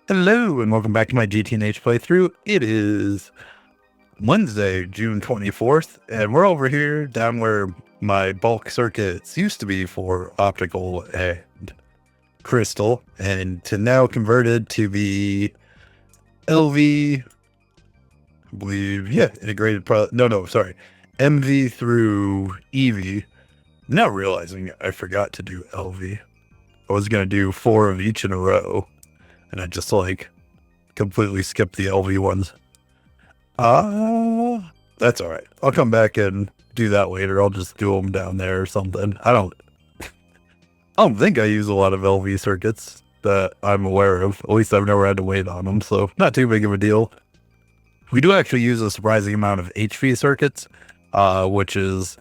Hello and welcome back to my GTH playthrough. It is Wednesday, June 24th, and we're over here down where my bulk circuits used to be for optical and crystal, and to now converted to be LV, I believe, yeah, integrated MV through EV. Now realizing I forgot to do LV. I was going to do 4 of each in a row, and I just completely skipped the LV ones. That's all right. I'll come back and do that later. I'll just do them down there or something. I don't think I use a lot of LV circuits that I'm aware of. At least I've never had to wait on them, so not too big of a deal. We do actually use a surprising amount of HV circuits, which is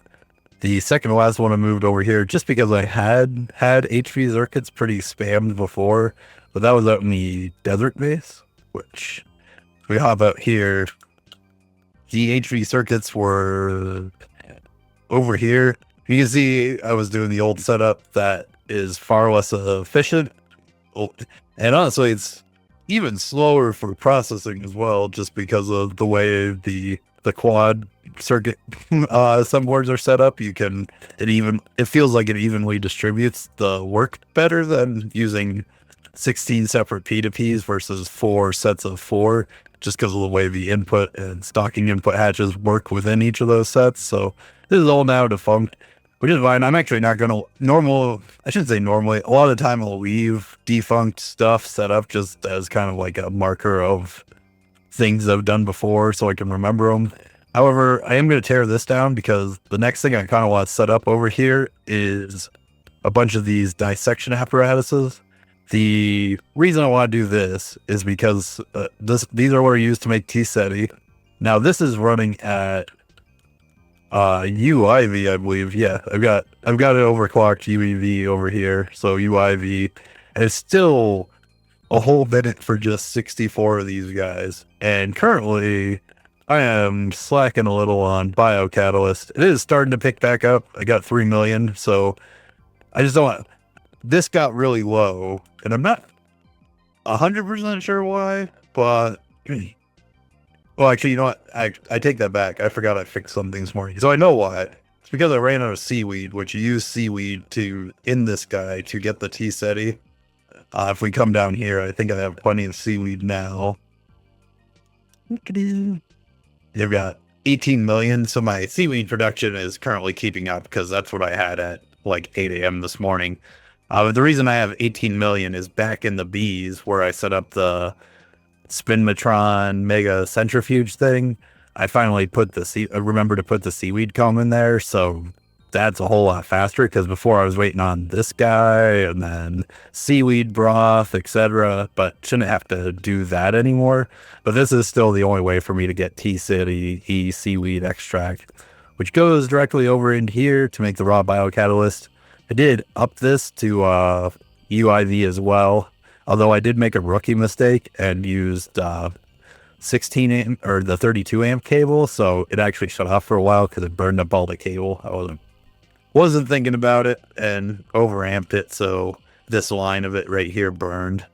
the second to last one I moved over here, just because I had HV circuits pretty spammed before, but that was out in the desert base, which we hop out here. The HV circuits were over here. You can see I was doing the old setup that is far less efficient. And honestly, it's even slower for processing as well, just because of the way the quad circuit some boards are set up. It feels like it evenly distributes the work better than using 16 separate P2Ps versus 4 sets of 4, just because of the way the input and stocking input hatches work within each of those sets. So this is all now defunct, which is fine. I'm actually not going to I shouldn't say normally. A lot of the time I'll leave defunct stuff set up just as kind of like a marker of things I've done before so I can remember them. However, I am going to tear this down because the next thing I kind of want to set up over here is a bunch of these dissection apparatuses. The reason I want to do this is because these are what are used to make T-SETI. Now this is running at UIV, I believe. Yeah, I've got an overclocked UEV over here, so UIV, and it's still a whole minute for just 64 of these guys. And currently, I am slacking a little on biocatalyst. It is starting to pick back up. I got 3 million, so I just don't want. This got really low, and I'm not 100% sure why, but well, actually, you know what? I take that back. I forgot I fixed something this morning. So I know why. It's because I ran out of seaweed, which you use seaweed in this guy to get the T-SETI. If we come down here, I think I have plenty of seaweed now. They've got 18 million, so my seaweed production is currently keeping up because that's what I had at like 8 a.m. this morning. The reason I have 18 million is back in the bees where I set up the Spinmatron mega centrifuge thing. I finally remember to put the seaweed comb in there, so that's a whole lot faster, because before I was waiting on this guy and then seaweed broth, etc., but shouldn't have to do that anymore. But this is still the only way for me to get T-SETI seaweed extract, which goes directly over in here to make the raw biocatalyst. I did up this to UIV as well, although I did make a rookie mistake and used 16 amp or the 32 amp cable, so it actually shut off for a while because it burned up all the cable. I wasn't thinking about it and overamped it, so this line of it right here burned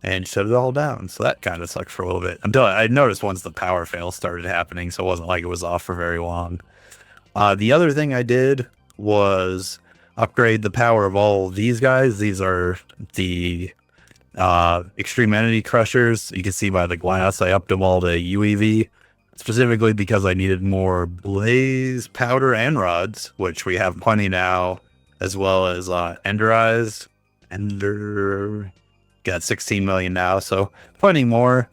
and shut it all down. So that kind of sucked for a little bit until I noticed once the power fail started happening, so it wasn't like it was off for very long. The other thing I did was upgrade the power of all of these guys. These are the extreme entity crushers. You can see by the glass I upped them all to UEV, specifically because I needed more blaze powder and rods, which we have plenty now, as well as enderized. Got 16 million now, so plenty more.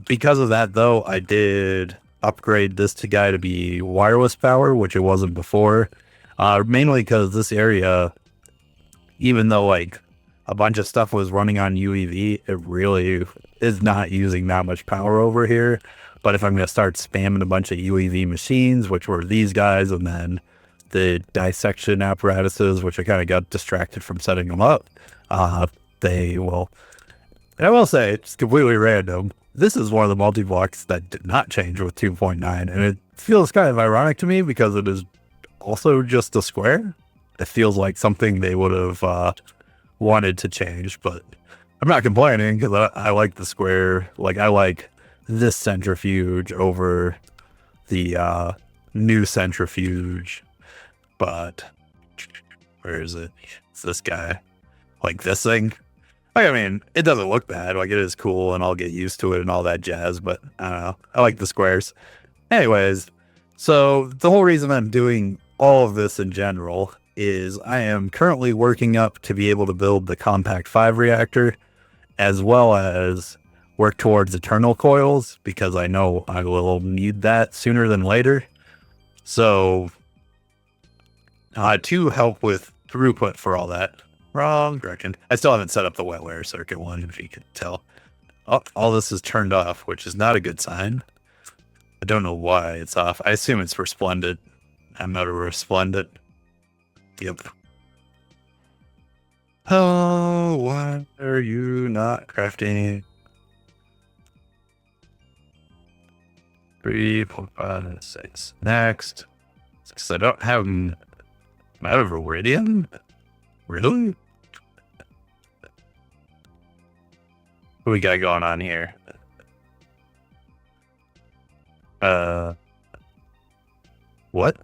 Because of that though, I did upgrade this guy to be wireless power, which it wasn't before. Mainly because this area, even though like a bunch of stuff was running on UEV, it really is not using that much power over here. But if I'm going to start spamming a bunch of UEV machines, which were these guys, and then the dissection apparatuses, which I kind of got distracted from setting them up, they will. And I will say, it's completely random. This is one of the multi-blocks that did not change with 2.9, and it feels kind of ironic to me because it is also just a square. It feels like something they would have wanted to change, but I'm not complaining because I like the square. Like, I like this centrifuge over the new centrifuge, but where is it? It's this guy. Like this thing. Like, I mean, it doesn't look bad. Like, it is cool, and I'll get used to it and all that jazz, but I don't know. I like the squares. Anyways, so the whole reason I'm doing all of this in general is I am currently working up to be able to build the Compact 5 reactor, as well as work towards eternal coils, because I know I will need that sooner than later. So, to help with throughput for all that, wrong direction. I still haven't set up the wetware circuit one, if you can tell. Oh, all this is turned off, which is not a good sign. I don't know why it's off. I assume it's for Splendid. I'm out of Resplendent. Yep. Oh, why are you not crafting? 3.5 6. Next. Because I don't have. I'm out of Iridium? Really? What we got going on here? What?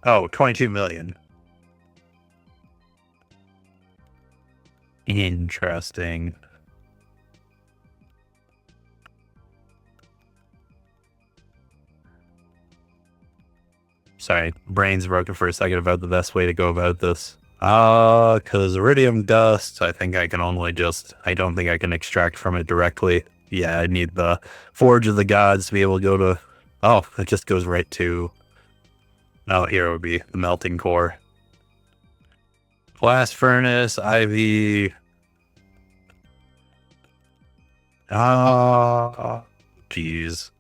Oh, 22 million. Interesting. Sorry, brain's broken for a second about the best way to go about this. Because iridium dust, I think I can only just, I don't think I can extract from it directly. Yeah, I need the Forge of the Gods to be able to go to, oh, it just goes right to, oh, here would be the melting core. Blast furnace, IV. Geez.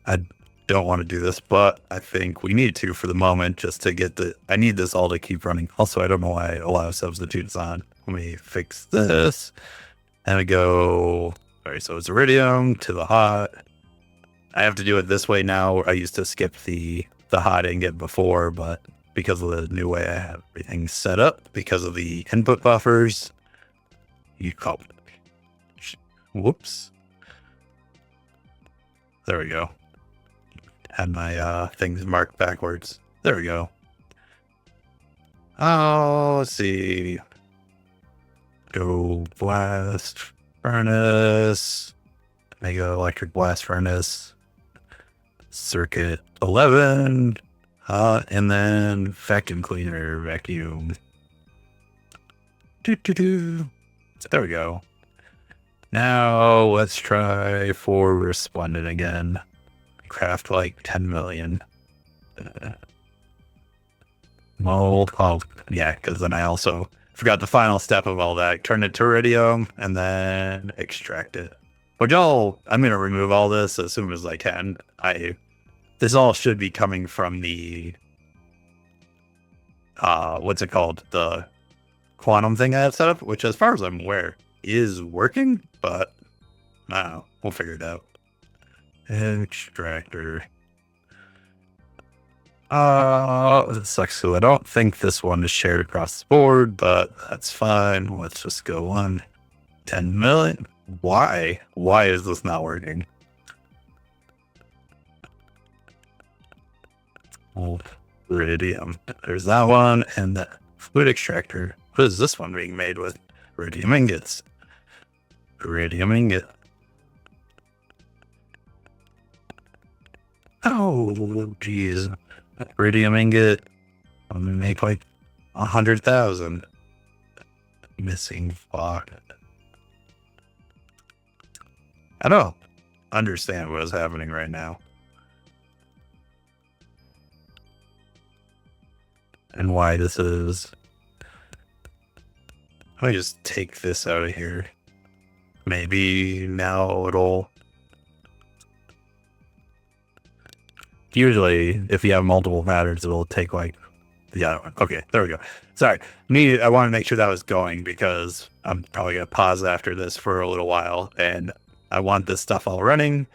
I don't want to do this, but I think we need to for the moment just to get the, I need this all to keep running. Also, I don't know why I allow substitutes on. Let me fix this. And we go, all right, so it's iridium to the hot. I have to do it this way now. I used to skip the hot ingot before, but because of the new way I have everything set up, because of the input buffers, you call it. Whoops. There we go. Had my things marked backwards. There we go. Oh, let's see. Go blast furnace. Mega electric blast furnace. Circuit 11. And then vacuum cleaner, vacuum. There we go. Now let's try for Resplendent again. Craft like 10 million. Oh, yeah, because then I also forgot the final step of all that. Turn it to iridium and then extract it. But I'm going to remove all this as soon as I can. This all should be coming from the, what's it called? The quantum thing I have set up, which as far as I'm aware is working, but I don't know. We'll figure it out. Extractor. It sucks. So I don't think this one is shared across the board, but that's fine. Let's just go on. 10 million. Why? Why is this not working? Oh, iridium. There's that one, and the fluid extractor. What is this one being made with? Iridium ingots. Iridium ingot. Oh, geez. Iridium ingot. I'm gonna make like 100,000. Missing fuck. I don't understand what is happening right now. And why this is. Let me just take this out of here. Maybe now it'll. Usually, if you have multiple patterns, it'll take like the other one. Okay, there we go. Sorry. I want to make sure that was going because I'm probably going to pause after this for a little while. And I want this stuff all running,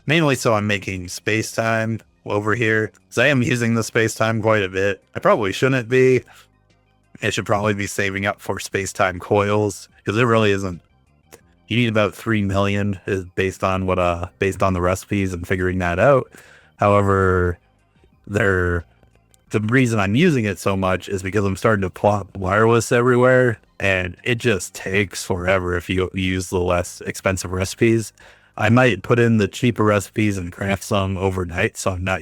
mainly so I'm making space-time over here. Because I am using the space-time quite a bit. I probably shouldn't be. It should probably be saving up for space-time coils because it really isn't You need about 3 million is based on based on the recipes and figuring that out. However, the reason I'm using it so much is because I'm starting to plop wireless everywhere, and it just takes forever if you use the less expensive recipes. I might put in the cheaper recipes and craft some overnight, so I'm not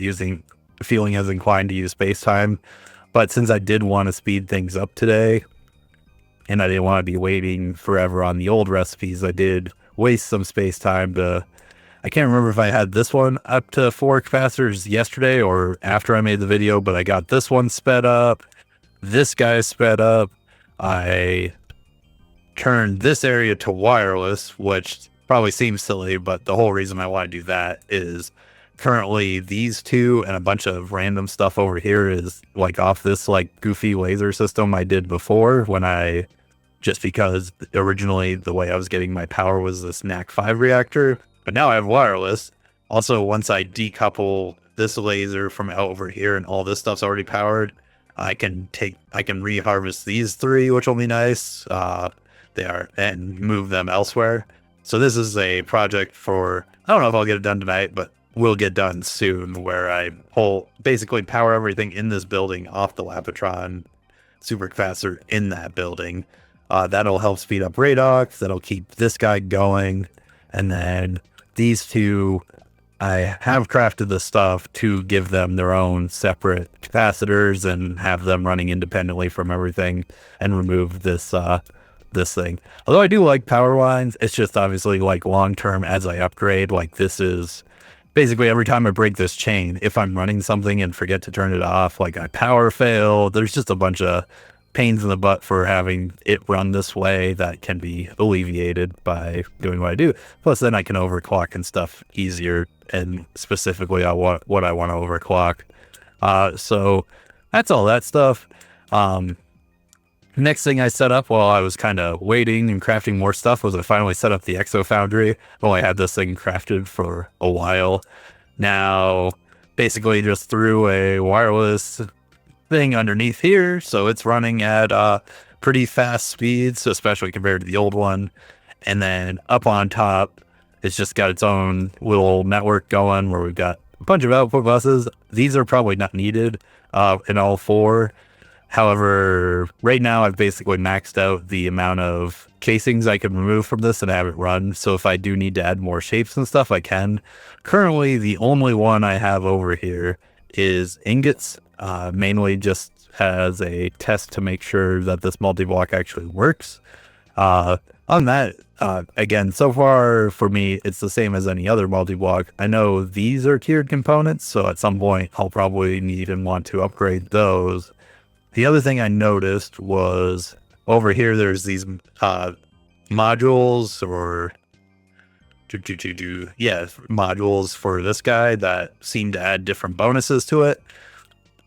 feeling as inclined to use space time. But since I did want to speed things up today, and I didn't want to be waiting forever on the old recipes, I did waste some space time to... I can't remember if I had this one up to 4 capacitors yesterday or after I made the video, but I got this one sped up. This guy sped up. I turned this area to wireless, which probably seems silly, but the whole reason I want to do that is currently these two and a bunch of random stuff over here is like off this like goofy laser system I did before just because originally the way I was getting my power was this Mark V reactor, but now I have wireless. Also, once I decouple this laser from out over here and all this stuff's already powered, I can reharvest these 3, which will be nice. And move them elsewhere. So this is a project for, I don't know if I'll get it done tonight, but will get done soon, where I basically power everything in this building off the Lapotron supercapacitor in that building. That'll help speed up Radox. That'll keep this guy going. And then these two, I have crafted the stuff to give them their own separate capacitors and have them running independently from everything and remove this thing. Although I do like power lines, it's just obviously like long-term as I upgrade. Like this is basically every time I break this chain, if I'm running something and forget to turn it off, like I power fail, there's just a bunch of pains in the butt for having it run this way that can be alleviated by doing what I do. Plus then I can overclock and stuff easier, and specifically on what I want to overclock. So that's all that stuff. Next thing I set up while I was kind of waiting and crafting more stuff was I finally set up the Exo-Foundry. I've only had this thing crafted for a while. Now, basically just threw a wireless thing underneath here, so it's running at pretty fast speeds, especially compared to the old one. And then up on top, it's just got its own little network going where we've got a bunch of output buses. These are probably not needed in all 4. However, right now I've basically maxed out the amount of casings I can remove from this and have it run. So if I do need to add more shapes and stuff, I can. Currently, the only one I have over here is ingots, mainly just as a test to make sure that this multi-block actually works. On that, again, so far for me, it's the same as any other multi-block. I know these are tiered components, so at some point I'll probably need and want to upgrade those. The other thing I noticed was over here, there's these modules or modules for this guy that seem to add different bonuses to it.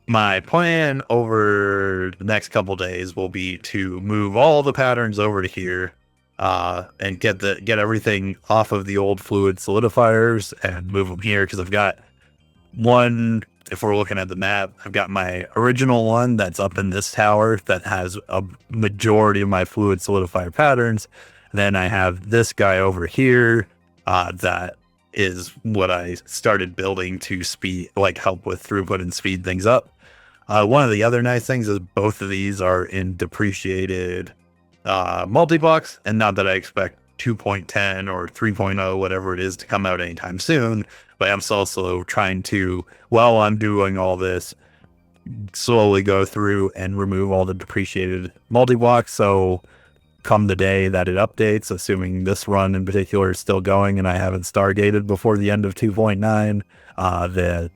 My plan over the next couple days will be to move all the patterns over to here and get everything off of the old fluid solidifiers and move them here, because I've got one. If we're looking at the map, I've got my original one that's up in this tower that has a majority of my fluid solidifier patterns. Then I have this guy over here that is what I started building to help with throughput and speed things up. One of the other nice things is both of these are in depreciated multi-blocks, and not that I expect 2.10 or 3.0, whatever it is, to come out anytime soon. But I'm also trying to, while I'm doing all this, slowly go through and remove all the depreciated multi-blocks. So come the day that it updates, assuming this run in particular is still going and I haven't stargated before the end of 2.9, that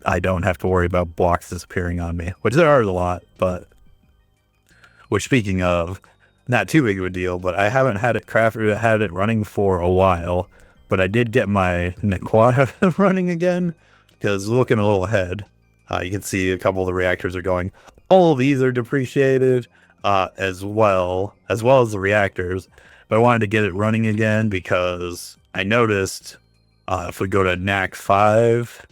I don't have to worry about blocks disappearing on me, which there are a lot, but which, speaking of, not too big of a deal, but I haven't had it running for a while. But I did get my Nequad running again, because looking a little ahead, you can see a couple of the reactors are going. All of these are depreciated as well as the reactors. But I wanted to get it running again because I noticed if we go to NAC 5,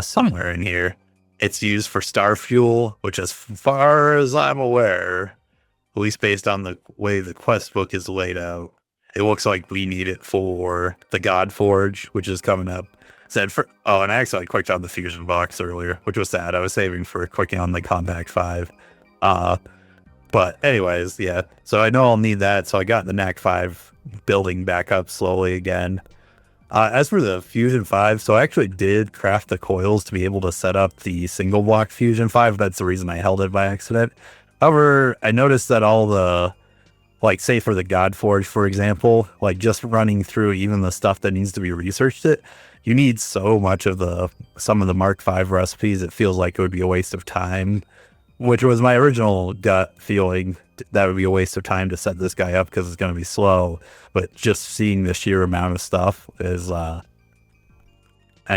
somewhere in here, it's used for star fuel, which as far as I'm aware at least based on the way the quest book is laid out, it looks like we need it for the God Forge, which is coming up. And I actually clicked on the fusion box earlier, which was sad. I was saving for clicking on the Compact 5. But anyways, yeah. So I know I'll need that. So I got the NAC 5 building back up slowly again. As for the Fusion 5, so I actually did craft the coils to be able to set up the single block Fusion 5. That's the reason I held it by accident. However, I noticed that all the, like, say for the God Forge, for example, like just running through even the stuff that needs to be researched you need so much of some of the Mark V recipes, it feels like it would be a waste of time, which was my original gut feeling. That would be a waste of time to set this guy up because it's going to be slow. But just seeing the sheer amount of stuff is, I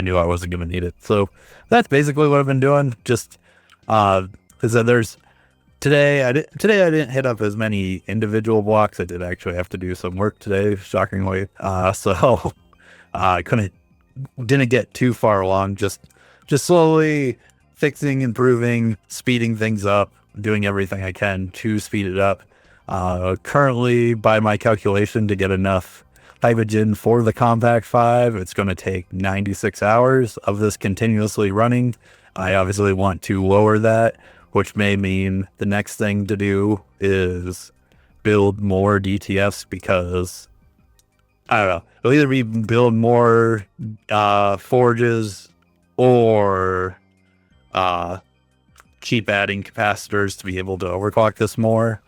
knew I wasn't going to need it. So that's basically what I've been doing. Just, today I didn't hit up as many individual blocks. I did actually have to do some work today, shockingly. So I didn't get too far along. Just slowly fixing, improving, speeding things up, doing everything I can to speed it up. Currently, by my calculation, to get enough hydrogen for the Compact 5, it's going to take 96 hours of this continuously running. I obviously want to lower that, which may mean the next thing to do is build more DTFs, because I don't know, it'll either be build more forges or keep adding capacitors to be able to overclock this more.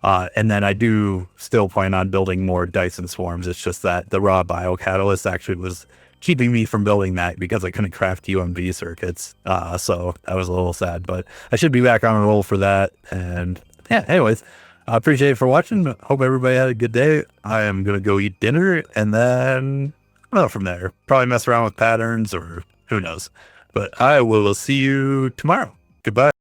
And then I do still plan on building more Dyson swarms. It's just that the raw biocatalyst actually was keeping me from building that because I couldn't craft UMV circuits. So that was a little sad, but I should be back on a roll for that. And yeah, anyways, I appreciate it for watching. Hope everybody had a good day. I am going to go eat dinner and then from there, probably mess around with patterns or who knows. But I will see you tomorrow. Goodbye.